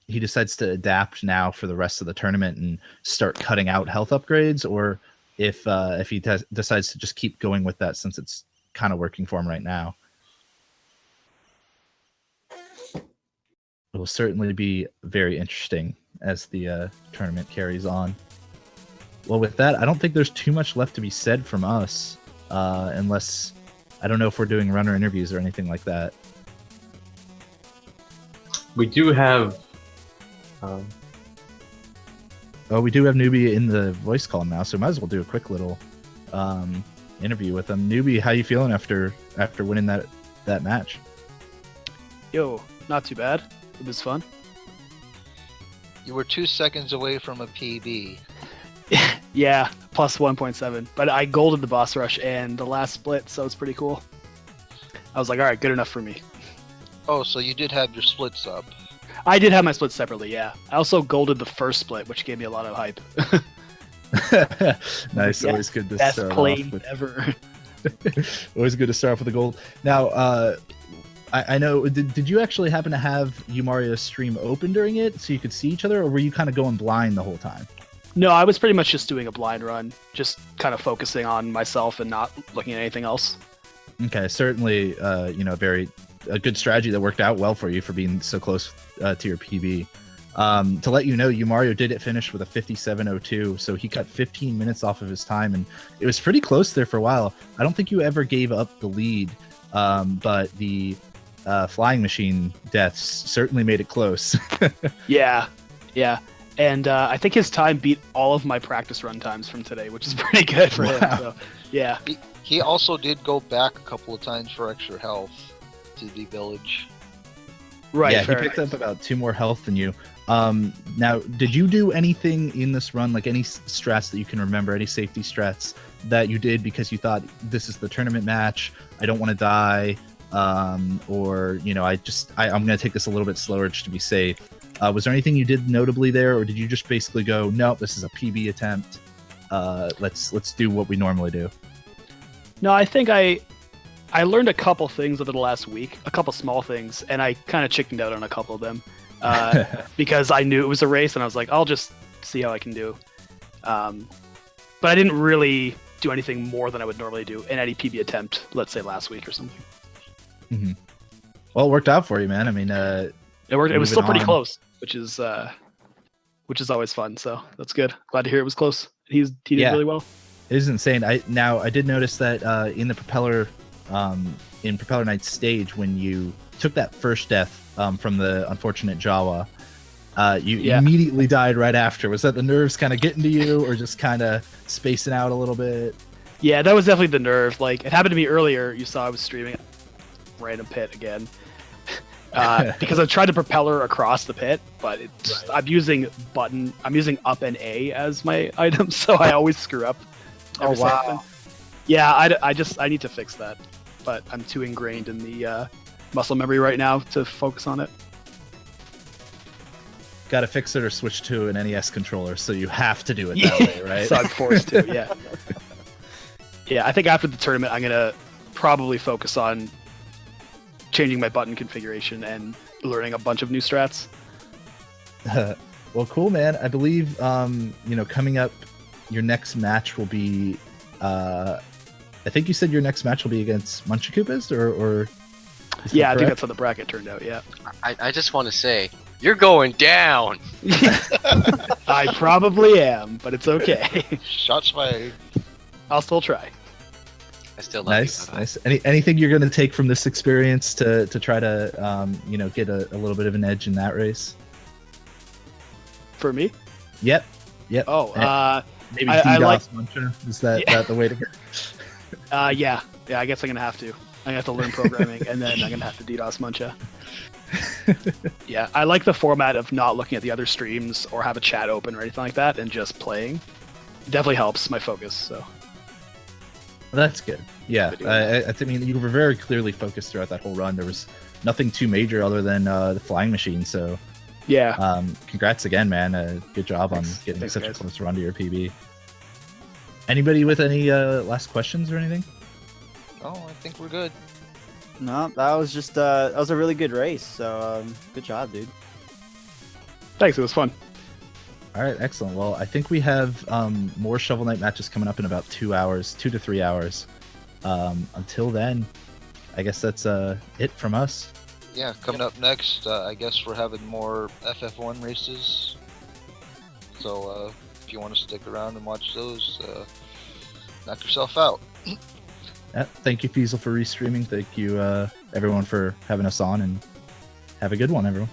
he decides to adapt now for the rest of the tournament and start cutting out health upgrades, or if he decides to just keep going with that since it's kind of working for him right now. It will certainly be very interesting as the tournament carries on. Well, with that, I don't think there's too much left to be said from us, unless, I don't know if we're doing runner interviews or anything like that. We do have... Oh, we do have Newbie in the voice call now, so might as well do a quick little interview with him. Newbie, how you feeling after winning that match? Yo, not too bad. It was fun. You were 2 seconds away from a PB. Yeah, plus 1.7. But I golded the boss rush and the last split, so it's pretty cool. I was like, all right, good enough for me. Oh, so you did have your splits up. I did have my splits separately, yeah. I also golded the first split, which gave me a lot of hype. Nice, Yeah, always good to best start play off with. ever. Always good to start off with a gold. Now, I know, did you actually happen to have Umari0's stream open during it so you could see each other, or were you kind of going blind the whole time? No, I was pretty much just doing a blind run, just kind of focusing on myself and not looking at anything else. Okay, certainly, a good strategy that worked out well for you for being so close to your PB. To let you know, Umari0 did finish with a 57.02, so he cut 15 minutes off of his time, and it was pretty close there for a while. I don't think you ever gave up the lead, but the flying machine deaths certainly made it close. Yeah. And I think his time beat all of my practice run times from today, which is pretty good for him. So, yeah. He also did go back a couple of times for extra health to the village. Right. Yeah, he fair picked enough. up about 2 more health than you. Now, did you do anything in this run, like any strats that you can remember, any safety strats that you did because you thought this is the tournament match, I don't want to die, or I'm going to take this a little bit slower just to be safe? Was there anything you did notably there, or did you just basically go, no, this is a PB attempt? Let's do what we normally do. No, I think I learned a couple things over the last week, a couple small things, and I kind of chickened out on a couple of them because I knew it was a race, and I was like, I'll just see how I can do. But I didn't really do anything more than I would normally do in any PB attempt, let's say last week or something. Mm-hmm. Well, it worked out for you, man. I mean, it worked. It was still pretty on. close, which is always fun. So that's good. Glad to hear it was close. He did really well. It is insane. I did notice that in the Propeller Knight's stage, when you took that first death from the unfortunate Jawa, you immediately died right after. Was that the nerves kind of getting to you, or just kind of spacing out a little bit? Yeah, that was definitely the nerve. Like, it happened to me earlier. You saw I was streaming random pit again because I tried to propeller across the pit, but I'm using up and A as my items, so I always screw up. Oh wow! Yeah, I need to fix that, but I'm too ingrained in the muscle memory right now to focus on it. Got to fix it or switch to an NES controller, so you have to do it that way, right? So I'm forced to, yeah. Yeah, I think after the tournament, I'm gonna probably focus on changing my button configuration and learning a bunch of new strats. Well, cool, man. I believe coming up, your next match will be. I think you said your next match will be against Munchakoopas, or yeah, I think that's how the bracket turned out. Yeah. I just want to say, you're going down. I probably am, but it's okay. Shots fired. I'll still try. I still love you. Nice. Anything you're going to take from this experience to try to get a little bit of an edge in that race? For me? Yep. Oh, maybe I like Muncha. Is that the way to go? Yeah. I guess I'm gonna have to. I'm gonna have to learn programming, and then I'm gonna have to DDoS Muncha. Yeah, I like the format of not looking at the other streams or have a chat open or anything like that, and just playing. It definitely helps my focus. So. That's good. Yeah, I mean, you were very clearly focused throughout that whole run. There was nothing too major other than the flying machine. So, yeah. Congrats again, man. Good job on getting such a close run to your PB. Anybody with any last questions or anything? Oh, I think we're good. No, that was just that was a really good race. So good job, dude. Thanks. It was fun. All right, excellent. Well, I think we have more Shovel Knight matches coming up in about 2 to 3 hours. Until then, I guess that's it from us. Yeah, coming up next, I guess we're having more FF1 races. So if you want to stick around and watch those, knock yourself out. Yeah, thank you, Fiesel, for restreaming. Thank you, everyone, for having us on, and have a good one, everyone.